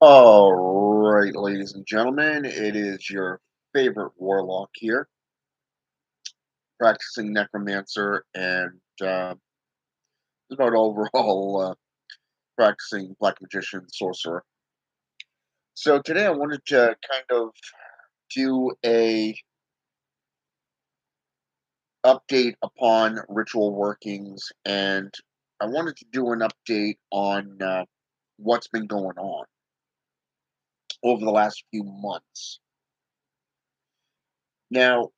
All right, ladies and gentlemen, it is your favorite warlock here, practicing necromancer and about overall practicing black magician sorcerer. So today I wanted to kind of do a update upon ritual workings, and I wanted to do an update on what's been going on over the last few months. Now,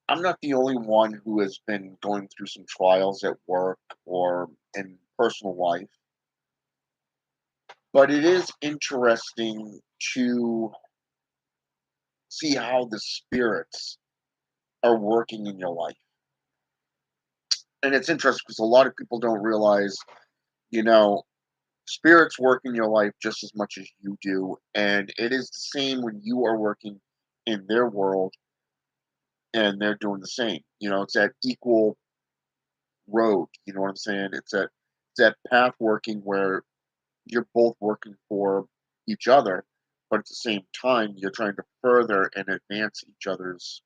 I'm not the only one who has been going through some trials at work or in personal life, but it is interesting to see how the spirits are working in your life. And it's interesting because a lot of people don't realize, you know, spirits work in your life just as much as you do. And it is the same when you are working in their world and they're doing the same. It's that equal road. You know what I'm saying? It's that path working where you're both working for each other, but at the same time you're trying to further and advance each other's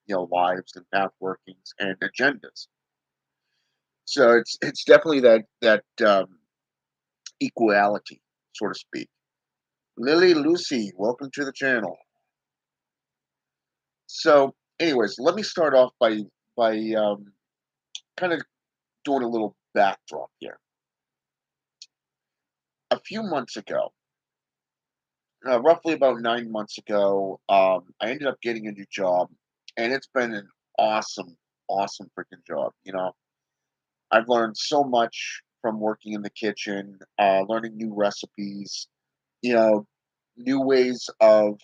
lives and path workings and agendas. So it's definitely that equality, so to speak. Lily Lucy, welcome to the channel. So, anyways, let me start off by kind of doing a little backdrop here. A few months ago, roughly about 9 months ago, I ended up getting a new job, and it's been an awesome, awesome freaking job. I've learned so much from working in the kitchen, learning new recipes, you know, new ways of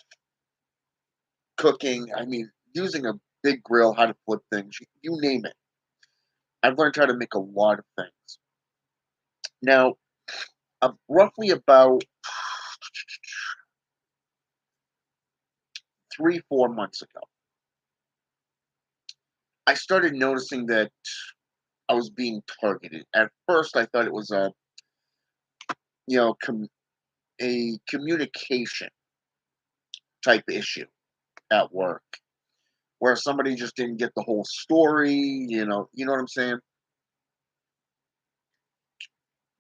cooking. I mean, using a big grill, how to flip things, you name it. I've learned how to make a lot of things. Now, roughly about 3, 4 months ago, I started noticing that I was being targeted. At first, I thought it was you know, com- a communication type issue at work where somebody just didn't get the whole story. You know what I'm saying.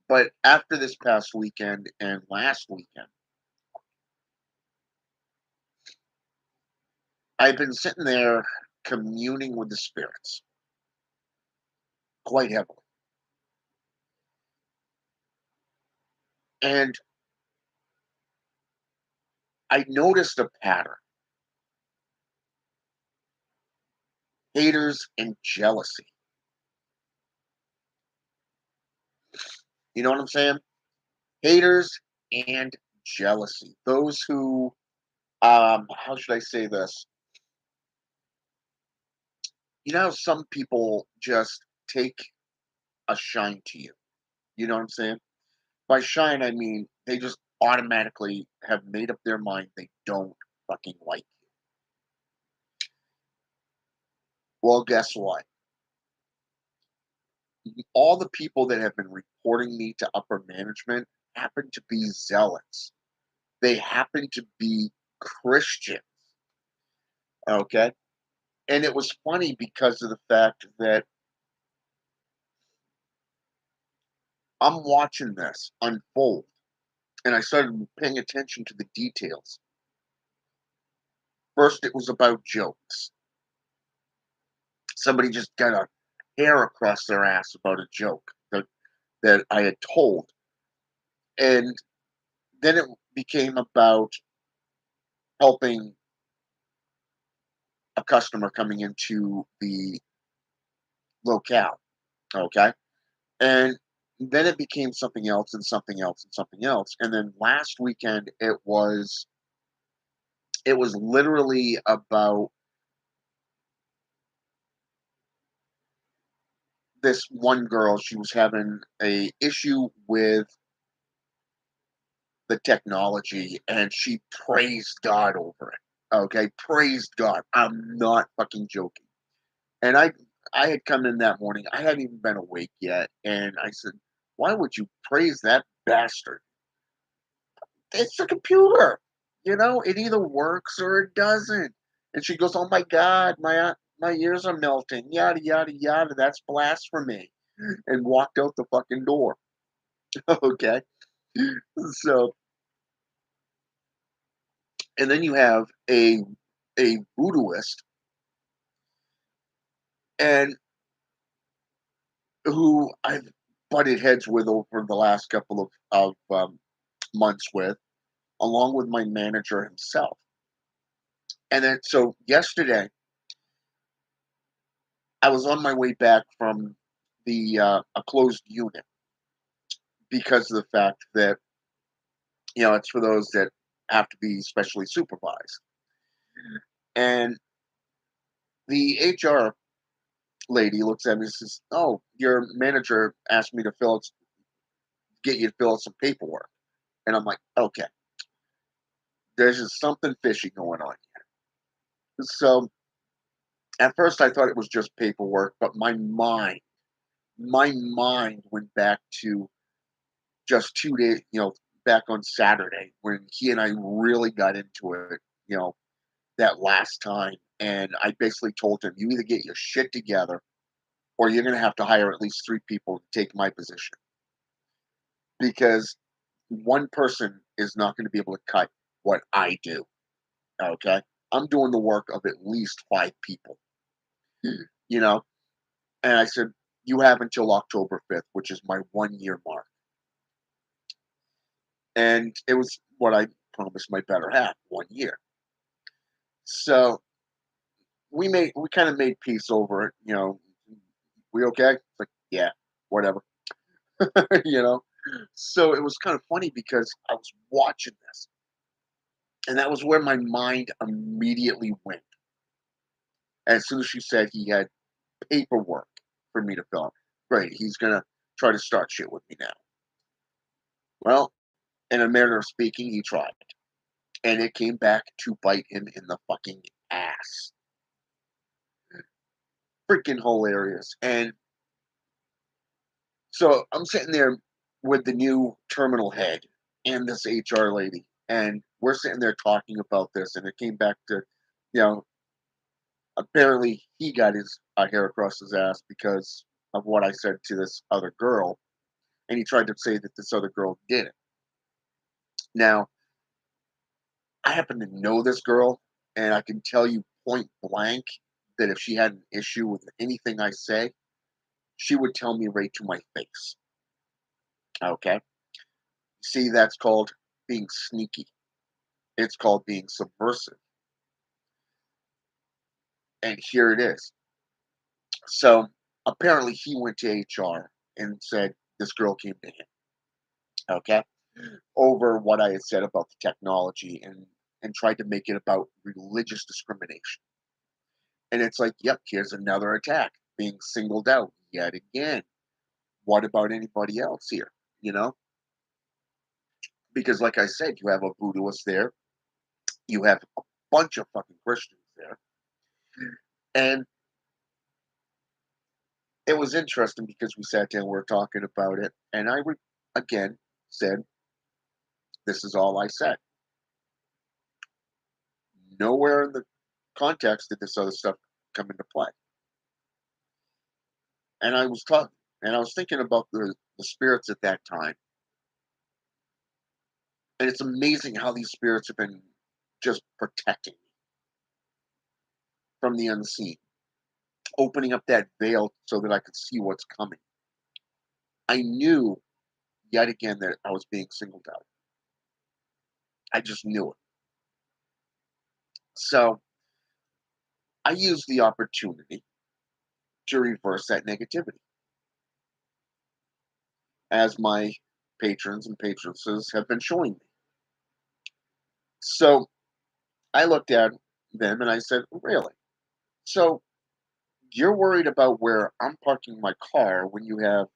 But after this past weekend and last weekend, I've been sitting there communing with the spirits quite heavily, and I noticed a pattern: haters and jealousy. You know what I'm saying? Haters and jealousy. Those who, how should I say this? How some people just take a shine to you. You know what I'm saying? By shine, I mean they just automatically have made up their mind they don't fucking like you. Well, guess what? All the people that have been reporting me to upper management happen to be zealots. They happen to be Christians. Okay. And it was funny because of the fact that I'm watching this unfold and I started paying attention to the details. First, it was about jokes. Somebody just got a hair across their ass about a joke that I had told. And then it became about helping a customer coming into the locale. Okay. And then it became something else and something else and something else. And then last weekend it was literally about this one girl. She was having a issue with the technology and she praised God over it. Okay, praised God. I'm not fucking joking. And I had come in that morning. I hadn't even been awake yet, and I said, "Why would you praise that bastard?" it's a computer. It either works or it doesn't. And she goes, "Oh my God, my ears are melting." Yada yada yada. That's blasphemy. And walked out the fucking door. Okay. So, and then you have a voodooist, and who I've butted heads with over the last couple of months with, along with my manager himself. And then, so yesterday, I was on my way back from the a closed unit because of the fact that it's for those that have to be specially supervised. And the HR lady looks at me and says, "Oh, your manager asked me to get you to fill out some paperwork." And I'm like, "Okay, there's just something fishy going on here." So at first, I thought it was just paperwork, but my mind went back to just 2 days, back on Saturday when he and I really got into it, you know, that last time. And I basically told him, "You either get your shit together or you're going to have to hire at least 3 people to take my position because one person is not going to be able to cut what I do." Okay. I'm doing the work of at least 5 people, you know? And I said, "You have until October 5th, which is my 1 year mark." And it was what I promised my better half, 1 year. So we kind of made peace over it. We okay? It's like, yeah, whatever. you know. So it was kind of funny because I was watching this, and that was where my mind immediately went. As soon as she said he had paperwork for me to fill out, great, he's gonna try to start shit with me now. Well, in a manner of speaking, he tried, and it came back to bite him in the fucking ass. Freaking hilarious. And so I'm sitting there with the new terminal head and this HR lady, and we're sitting there talking about this, and it came back to, you know, apparently he got his hair across his ass because of what I said to this other girl, and he tried to say that this other girl did it. Now, I happen to know this girl, and I can tell you point blank that if she had an issue with anything I say, she would tell me right to my face. Okay. See, that's called being sneaky. It's called being subversive. And here it is. So apparently he went to HR and said this girl came to him, okay, over what I had said about the technology and tried to make it about religious discrimination. And it's like, yep, here's another attack, being singled out yet again. What about anybody else here? You know? Because like I said, you have a voodooist there, you have a bunch of fucking Christians there. And it was interesting because we sat down, we were talking about it, and again said, "This is all I said." Nowhere in the context did this other stuff come into play. And I was talking, and I was thinking about the spirits at that time, and it's amazing how these spirits have been just protecting me from the unseen, opening up that veil so that I could see what's coming. I knew yet again that I was being singled out. I just knew it. So I used the opportunity to reverse that negativity, as my patrons and patronesses have been showing me. So I looked at them and I said, "Really? So you're worried about where I'm parking my car when you have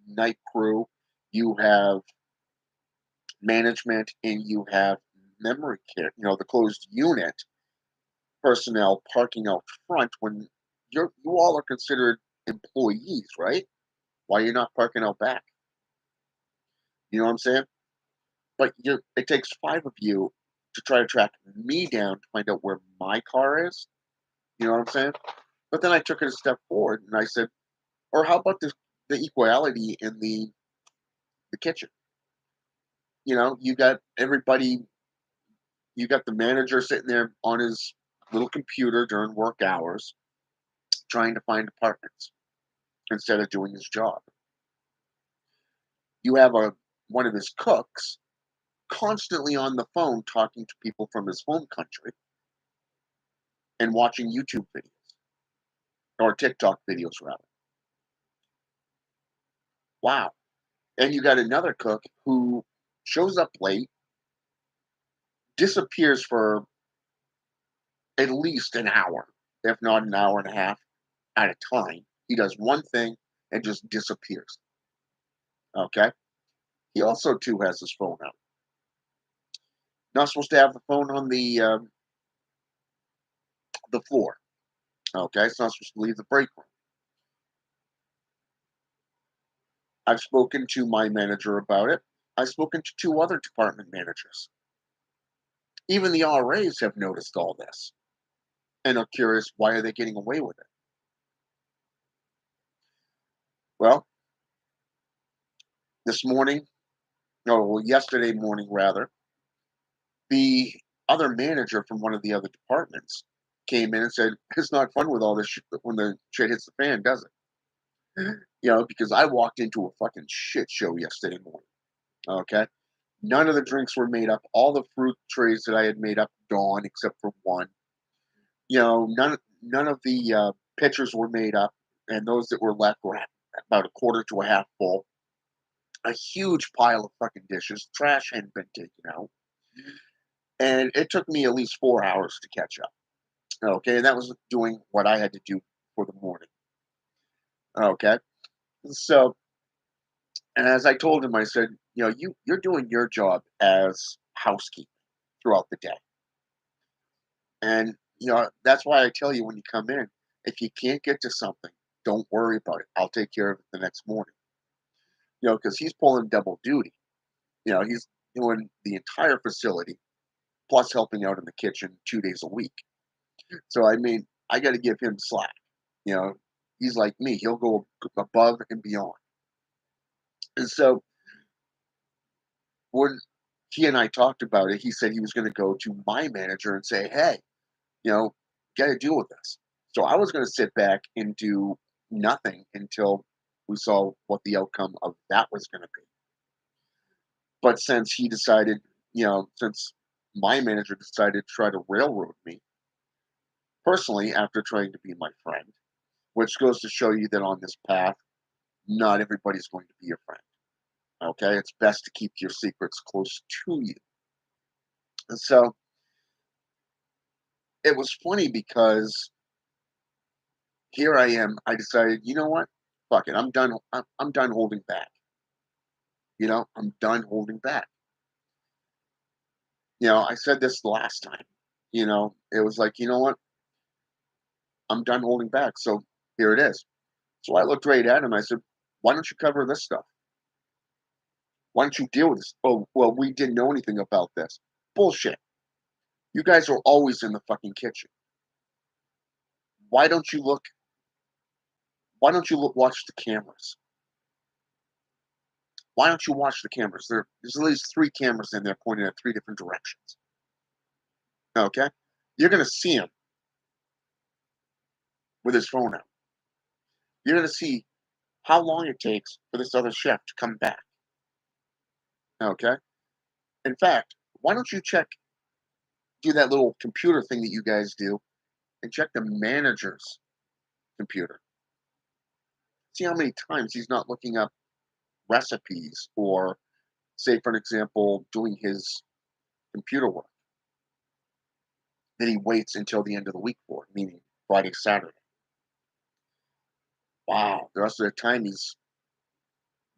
night crew, you have management, and you have memory care, the closed unit personnel parking out front when you all are considered employees, right? Why are you not parking out back?" You know what I'm saying? but it takes 5 of you to try to track me down to find out where my car is. You know what I'm saying? But then I took it a step forward and I said, or how about the equality in the kitchen? You know, you got the manager sitting there on his little computer during work hours trying to find apartments instead of doing his job. You have one of his cooks constantly on the phone talking to people from his home country and watching YouTube videos or TikTok videos rather. Wow. And you got another cook who shows up late, disappears for at least an hour, if not an hour and a half at a time. He does one thing and just disappears. Okay. He also too has his phone out. Not supposed to have the phone on the floor. Okay, it's not supposed to leave the break room. I've spoken to my manager about it. I've spoken to two other department managers. Even the RAs have noticed all this and are curious why are they getting away with it. Well, this morning, no, well, yesterday morning rather, the other manager from one of the other departments came in and said, "It's not fun with all this shit when the shit hits the fan, does it?" You know, because I walked into a fucking shit show yesterday morning. Okay, none of the drinks were made up. All the fruit trays that I had made up gone except for one. You know, none of the pitchers were made up, and those that were left were about a quarter to a half full. A huge pile of fucking dishes. Trash hadn't been taken out, and it took me at least 4 hours to catch up. Okay, and that was doing what I had to do for the morning. Okay, so and as I told him, I said, you know, you're doing your job as housekeeping throughout the day. And, you know, that's why I tell you when you come in, if you can't get to something, don't worry about it. I'll take care of it the next morning. You know, because he's pulling double duty. You know, he's doing the entire facility plus helping out in the kitchen 2 days a week. So, I mean, I got to give him slack. You know, he's like me, he'll go above and beyond. And so, when he and I talked about it, he said he was going to go to my manager and say, hey, you know, got to deal with this. So I was going to sit back and do nothing until we saw what the outcome of that was going to be. But since he decided, you know, since my manager decided to try to railroad me personally after trying to be my friend, which goes to show you that on this path, not everybody's going to be your friend. Okay. It's best to keep your secrets close to you. And so it was funny because here I am. I decided, you know what? Fuck it. I'm done. I'm done holding back. You know, I'm done holding back. You know, I said this the last time. You know, it was like, you know what? I'm done holding back. So here it is. So I looked right at him. I said, why don't you cover this stuff? Why don't you deal with this? Oh, well, we didn't know anything about this. Bullshit. You guys are always in the fucking kitchen. Why don't you look? Why don't you look, watch the cameras? Why don't you watch the cameras? There's at least three cameras in there pointing at three different directions. Okay? You're going to see him with his phone out. You're going to see how long it takes for this other chef to come back. Okay? In fact, why don't you do that little computer thing that you guys do and check the manager's computer? See how many times he's not looking up recipes or, say, for an example, doing his computer work. Then he waits until the end of the week for it, meaning Friday, Saturday. Wow. The rest of the time he's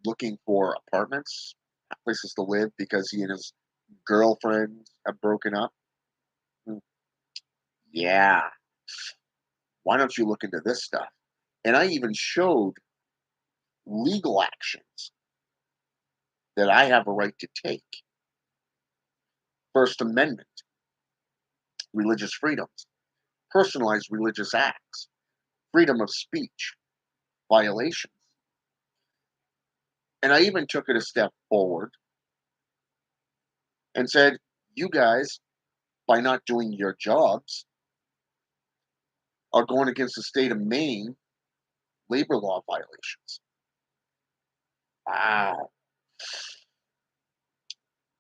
looking for apartments, places to live because he and his girlfriend have broken up. Hmm, yeah. Why don't you look into this stuff? And I even showed legal actions that I have a right to take. First Amendment, religious freedoms, personalized religious acts, freedom of speech, violations. And I even took it a step forward and said, you guys, by not doing your jobs, are going against the state of Maine labor law violations. Wow.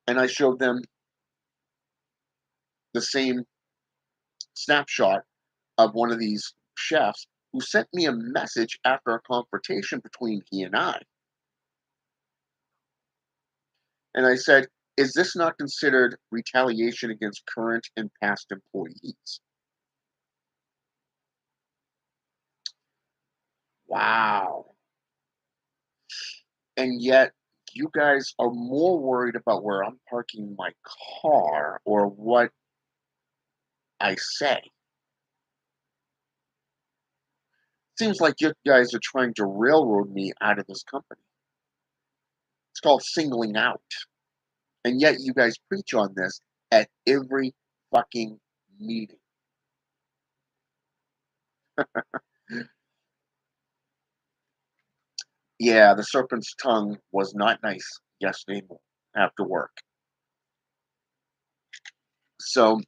And I showed them the same snapshot of one of these chefs who sent me a message after a confrontation between he and I. And I said, is this not considered retaliation against current and past employees? Wow. And yet, you guys are more worried about where I'm parking my car or what I say. Seems like you guys are trying to railroad me out of this company. It's called singling out. And yet, you guys preach on this at every fucking meeting. Yeah, the serpent's tongue was not nice yesterday after work. So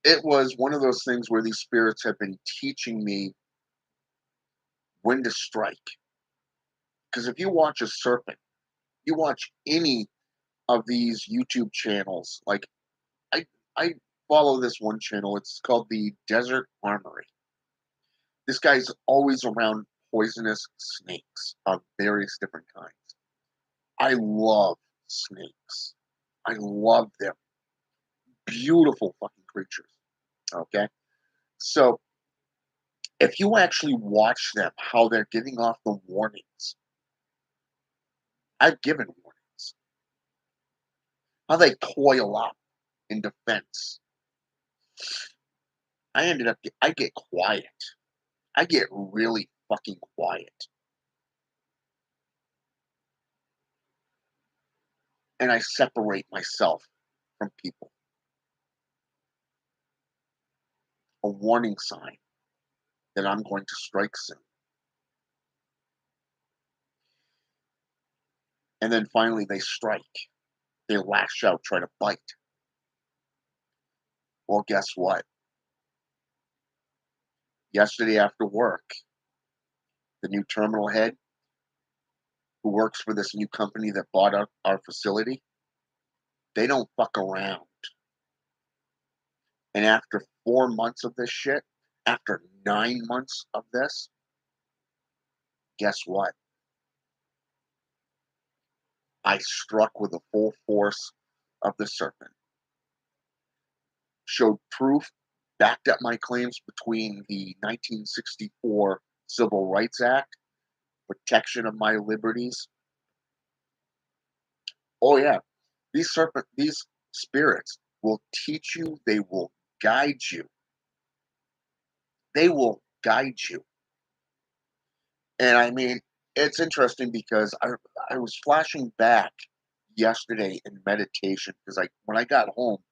it was one of those things where these spirits have been teaching me when to strike. Because if you watch a serpent, you watch any of these YouTube channels, like I I follow this one channel, it's called the Desert Armory. This guy's always around poisonous snakes of various different kinds. I love snakes. I love them. Beautiful fucking creatures. Okay. So if you actually watch them, how they're getting off the warnings, I've given warnings, how they coil up in defense. I get quiet. I get really fucking quiet. And I separate myself from people. A warning sign that I'm going to strike soon. And then finally they strike. They lash out, try to bite. Well, guess what? Yesterday after work, the new terminal head who works for this new company that bought our facility, they don't fuck around. And after 4 months of this shit, after 9 months of this, guess what? I struck with the full force of the serpent. Showed proof, backed up my claims between the 1964 Civil Rights Act, protection of my liberties. Oh yeah, these spirits will teach you, they will guide you. They will guide you. And I mean, it's interesting because I was flashing back yesterday in meditation because I when I got home,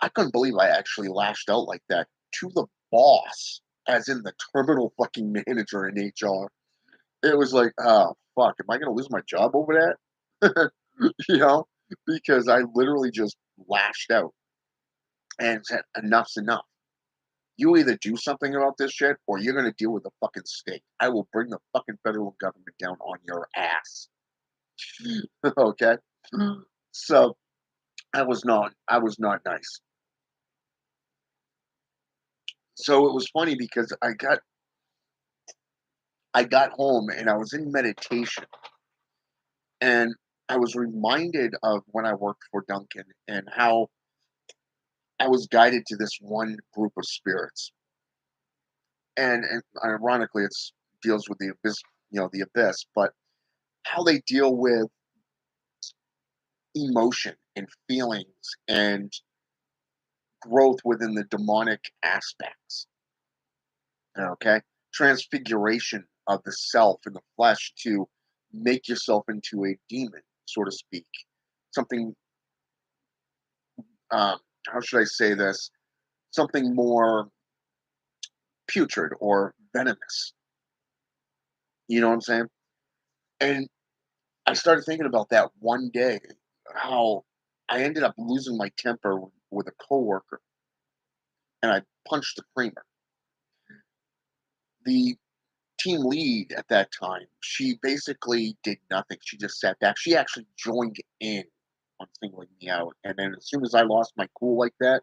I couldn't believe I actually lashed out like that to the boss, as in the terminal fucking manager in HR. It was like, oh fuck, am I gonna lose my job over that? you know, because I literally just lashed out and said, enough's enough. You either do something about this shit or you're gonna deal with the fucking state. I will bring the fucking federal government down on your ass. okay? So I was not nice. So it was funny because I got home and I was in meditation and I was reminded of when I worked for Duncan and how I was guided to this one group of spirits. And ironically it's deals with the abyss, the abyss, but how they deal with emotion and feelings and growth within the demonic aspects. Okay. Transfiguration of the self and the flesh to make yourself into a demon, so to speak. something, um, how should I say this? Something more putrid or venomous. You know what I'm saying? And I started thinking about that one day, how I ended up losing my temper with a coworker, and I punched the creamer. The team lead at that time, she basically did nothing. She just sat back. She actually joined in on singling me out. And then as soon as I lost my cool like that,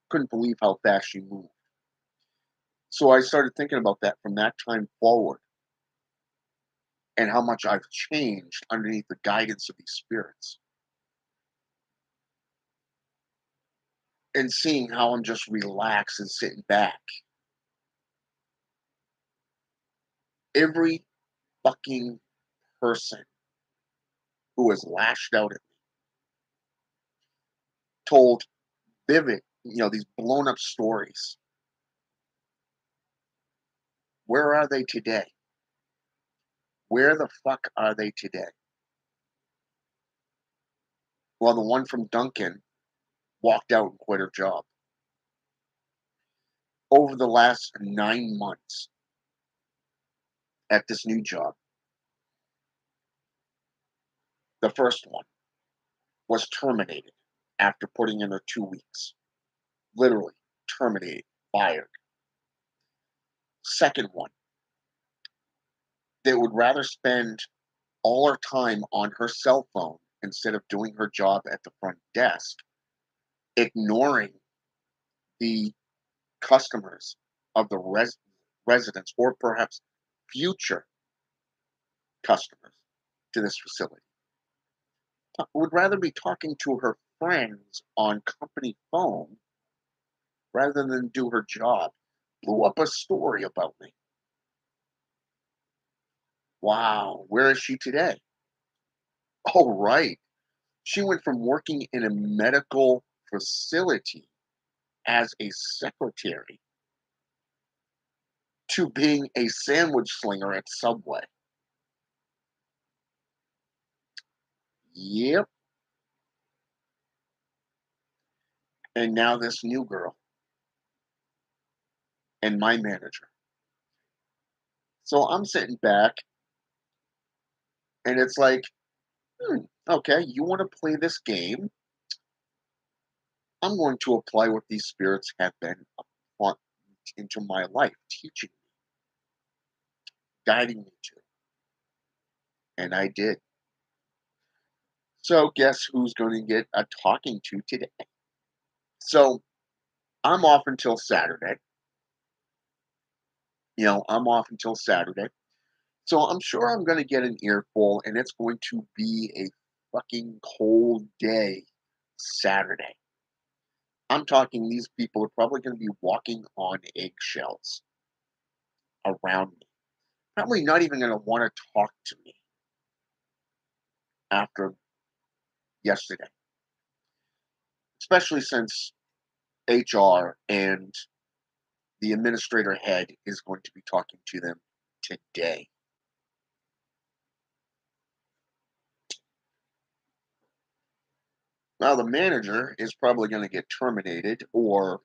couldn't believe how fast she moved. So I started thinking about that from that time forward and how much I've changed underneath the guidance of these spirits and seeing how I'm just relaxed and sitting back. Every fucking person who has lashed out at me told vivid, these blown up stories. Where are they today? Where the fuck are they today? Well, the one from Duncan walked out and quit her job. Over the last 9 months at this new job, the first one was terminated after putting in her 2 weeks. Literally terminated, fired. Second one, they would rather spend all her time on her cell phone instead of doing her job at the front desk, ignoring the customers of the residents or perhaps future customers to this facility. Would rather be talking to her friends on company phone rather than do her job. Blew up a story about me. Wow, where is she today? Oh, right. She went from working in a medical facility as a secretary to being a sandwich slinger at Subway. Yep. And now this new girl and my manager. So I'm sitting back and it's like, okay, you want to play this game? I'm going to apply what these spirits have been upon into my life, teaching me, guiding me to. And I did. So guess who's going to get a talking to today? So I'm off until Saturday. I'm off until Saturday. So I'm sure I'm going to get an earful and it's going to be a fucking cold day Saturday. I'm talking these people are probably going to be walking on eggshells around me. Probably not even going to want to talk to me after yesterday, especially since HR and the administrator head is going to be talking to them today. Now, the manager is probably going to get terminated or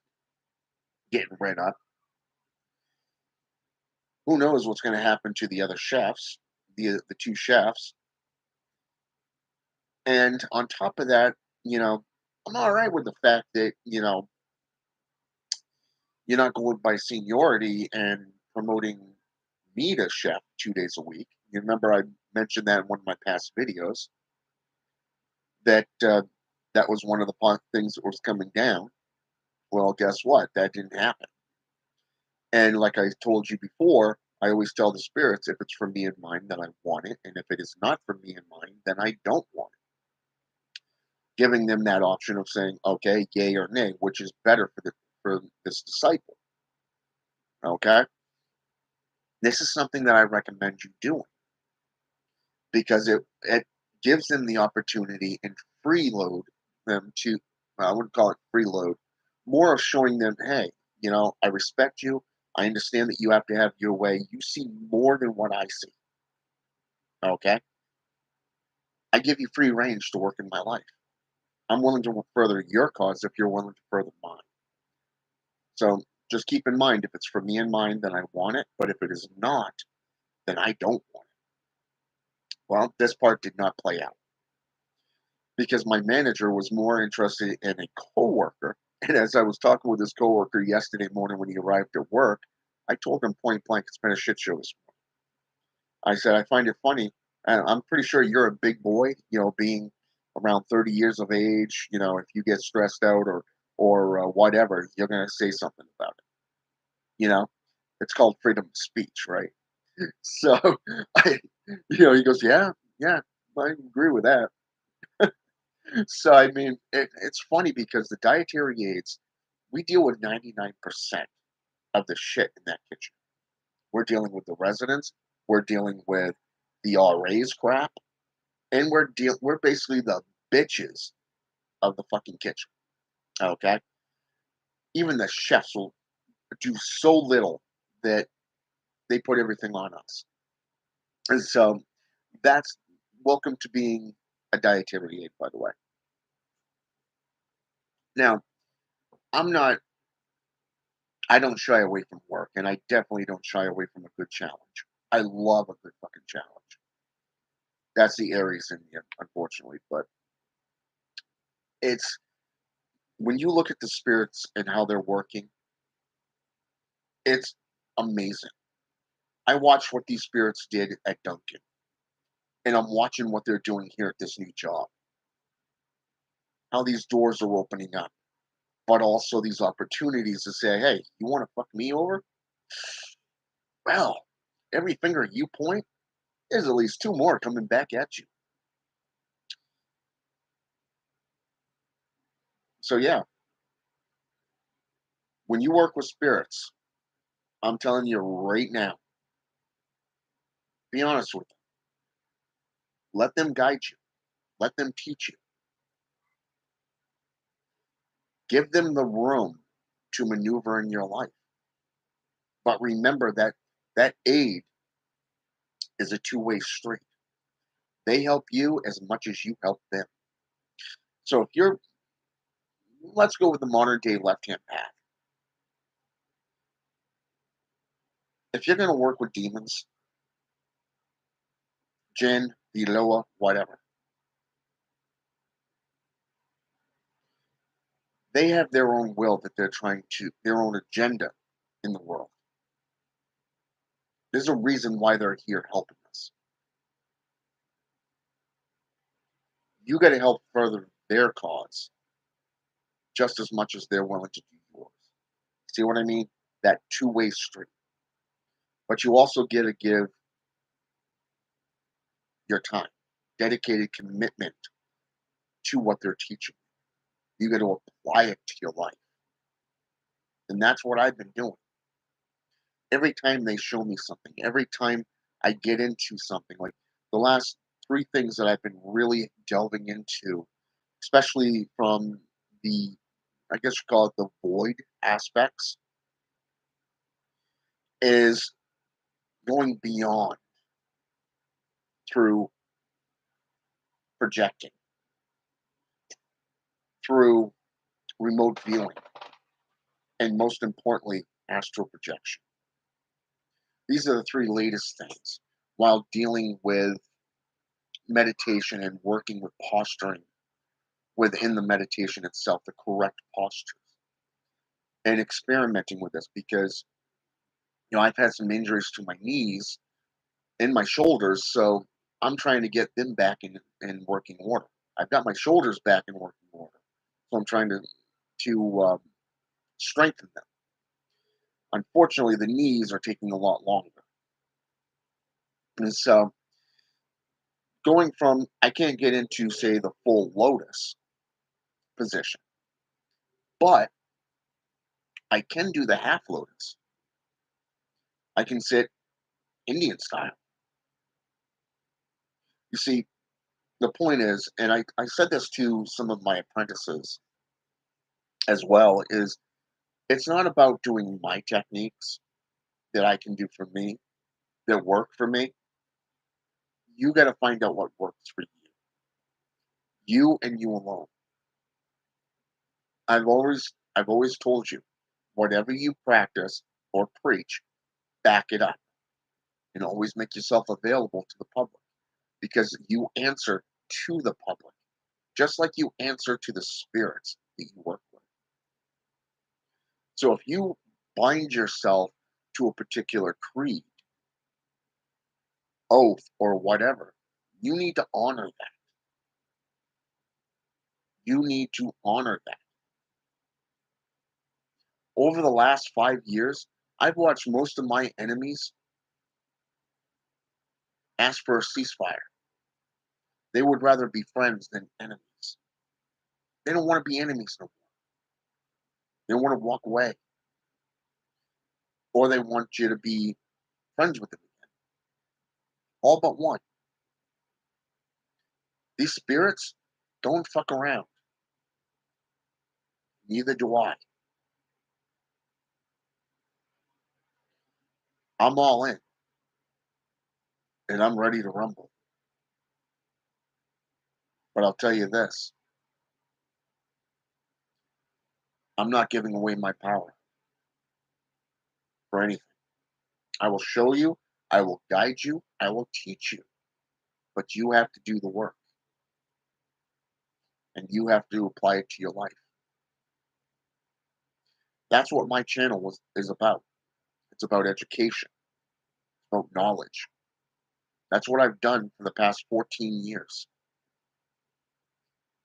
getting rid of. Who knows what's going to happen to the other chefs, the two chefs. And on top of that, I'm all right with the fact that you're not going by seniority and promoting me to chef 2 days a week. You remember I mentioned that in one of my past videos that that was one of the things that was coming down. Well, guess what? That didn't happen. And like I told you before, I always tell the spirits if it's for me and mine, then I want it, and if it is not for me and mine, then I don't want it. Giving them that option of saying, okay, yay or nay, which is better for this disciple. Okay, this is something that I recommend you doing because it gives them the opportunity and freeload them to. Well, I wouldn't call it freeload, more of showing them, hey, I respect you. I understand that you have to have your way. You see more than what I see. Okay, I give you free range to work in my life. I'm willing to further your cause if you're willing to further mine. So just keep in mind, if it's for me and mine, then I want it. But if it is not, then I don't want it. Well, this part did not play out because my manager was more interested in a coworker. And as I was talking with this coworker yesterday morning when he arrived at work, I told him point blank, it's been a shit show this morning. I said, I find it funny. And I'm pretty sure you're a big boy, being around 30 years of age. If you get stressed out or whatever, you're going to say something about it. You know, it's called freedom of speech, right? So, I, he goes, yeah, yeah, I agree with that. So, I mean, it's funny because the dietary aids, we deal with 99% of the shit in that kitchen. We're dealing with the residents, we're dealing with the RA's crap, and we're basically the bitches of the fucking kitchen. Okay, even the chefs will do so little that they put everything on us, and so that's welcome to being a dietary aid, by the way. Now, I'm not. I don't shy away from work, and I definitely don't shy away from a good challenge. I love a good fucking challenge. That's the Aries in me, unfortunately, but it's when you look at the spirits and how they're working, it's amazing. I watched what these spirits did at Duncan, and I'm watching what they're doing here at this new job. How these doors are opening up, but also these opportunities to say, "Hey, you want to fuck me over? Well, every finger you point, there's at least two more coming back at you." So yeah, when you work with spirits, I'm telling you right now, be honest with them. Let them guide you. Let them teach you. Give them the room to maneuver in your life. But remember that that aid is a two-way street. They help you as much as you help them. So if you're, let's go with the modern day left hand path. If you're going to work with demons, Jinn, Eloah, whatever, they have their own will that they're trying to, their own agenda in the world. There's a reason why they're here helping us. You got to help further their cause just as much as they're willing to do yours. See what I mean? That two-way street. But you also get to give your time, dedicated commitment to what they're teaching. You got to apply it to your life. And that's what I've been doing. Every time they show me something, every time I get into something, like the last three things that I've been really delving into, especially from the, I guess you call it the void aspects, is going beyond through projecting, through remote viewing, and most importantly, astral projection. These are the three latest things while dealing with meditation and working with posturing within the meditation itself, the correct postures, and experimenting with this because I've had some injuries to my knees and my shoulders, so I'm trying to get them back in working order. I've got my shoulders back in working order, so I'm trying to strengthen them. Unfortunately, the knees are taking a lot longer, and so going from I can't get into say the full lotus position, but I can do the half lotus. I can sit Indian style. You see, the point is, and I said this to some of my apprentices as well, is it's not about doing my techniques that I can do for me, that work for me. You got to find out what works for you. You and you alone. I've always told you, whatever you practice or preach, back it up and always make yourself available to the public because you answer to the public, just like you answer to the spirits that you work with. So if you bind yourself to a particular creed, oath, or whatever, you need to honor that. You need to honor that. Over the last 5 years, I've watched most of my enemies ask for a ceasefire. They would rather be friends than enemies. They don't want to be enemies no more. They want to walk away, or they want you to be friends with them again. All but one. These spirits don't fuck around. Neither do I. I'm all in, and I'm ready to rumble. But I'll tell you this, I'm not giving away my power for anything. I will show you, I will guide you, I will teach you, but you have to do the work and you have to apply it to your life. That's what my channel is about. It's about education, it's about knowledge. That's what I've done for the past 14 years.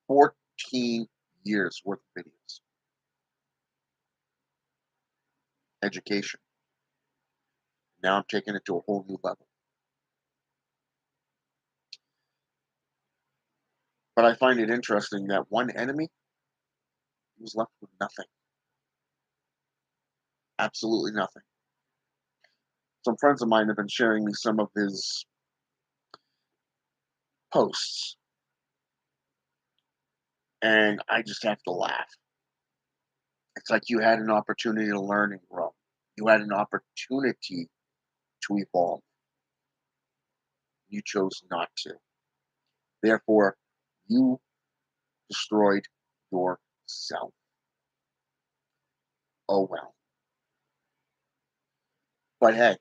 14 years worth of videos, education. Now I'm taking it to a whole new level. But I find it interesting that one enemy was left with nothing. Absolutely nothing. Some friends of mine have been sharing me some of his posts, and I just have to laugh. It's like you had an opportunity to learn and grow. You had an opportunity to evolve. You chose not to. Therefore, you destroyed yourself. Oh well. But hey,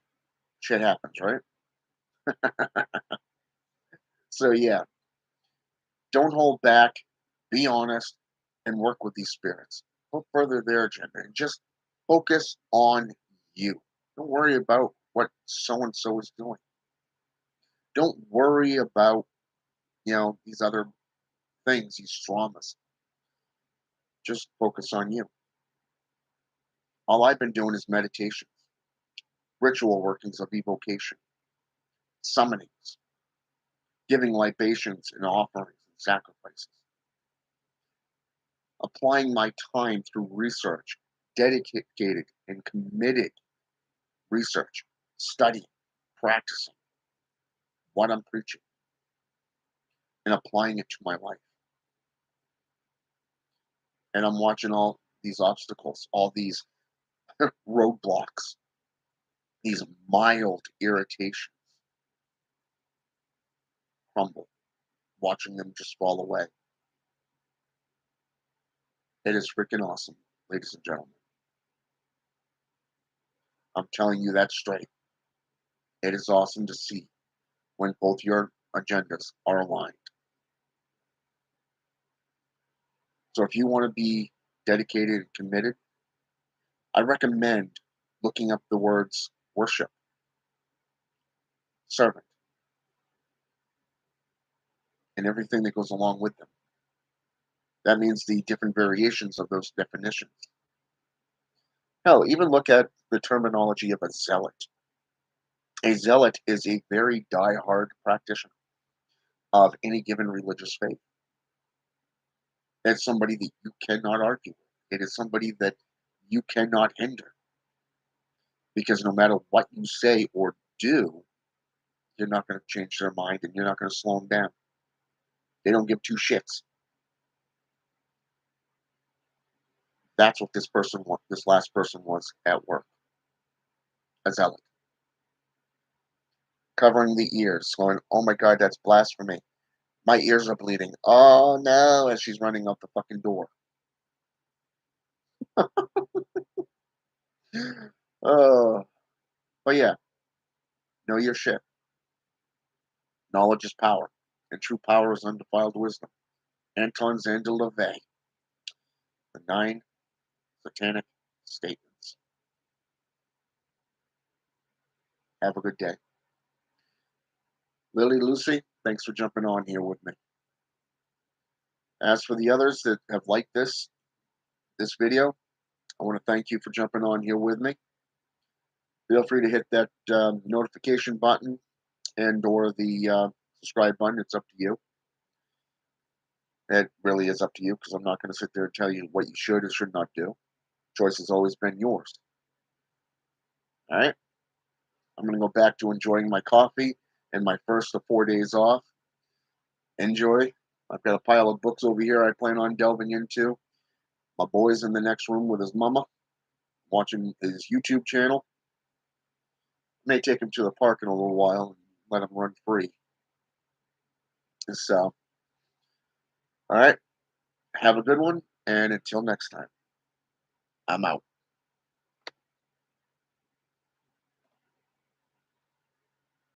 shit happens, right? So yeah, don't hold back, be honest, and work with these spirits. Don't further their agenda and just focus on you. Don't worry about what so and so is doing. Don't worry about, these other things, these traumas. Just focus on you. All I've been doing is meditation, ritual workings of evocation, summonings, giving libations and offerings and sacrifices, applying my time through research, dedicated and committed research, studying, practicing what I'm preaching, and applying it to my life. And I'm watching all these obstacles, all these roadblocks, these mild irritations crumble, watching them just fall away. It is freaking awesome, ladies and gentlemen. I'm telling you that straight. It is awesome to see when both your agendas are aligned. So if you want to be dedicated and committed, I recommend looking up the words worship, servant, and everything that goes along with them. That means the different variations of those definitions. Hell, even look at the terminology of a zealot. A zealot is a very die-hard practitioner of any given religious faith. It's somebody that you cannot argue with. It is somebody that you cannot hinder because no matter what you say or do, you're not going to change their mind and you're not going to slow them down. They don't give two shits. That's what this last person was at work, a zealot, covering the ears, going, "Oh my God, that's blasphemy." My ears are bleeding. Oh no, as she's running out the fucking door. Oh, but yeah, know your shit. Knowledge is power, and true power is undefiled wisdom. Anton Zanda LaVey, the 9 satanic statements. Have a good day. Lily Lucy, thanks for jumping on here with me. As for the others that have liked this video, I want to thank you for jumping on here with me. Feel free to hit that notification button and or the subscribe button. It's up to you. It really is up to you because I'm not going to sit there and tell you what you should or should not do. Choice has always been yours. All right. I'm going to go back to enjoying my coffee and my first of 4 days off. Enjoy. I've got a pile of books over here I plan on delving into. My boy's in the next room with his mama, watching his YouTube channel. May take him to the park in a little while and let him run free. So, all right. Have a good one. And until next time, I'm out.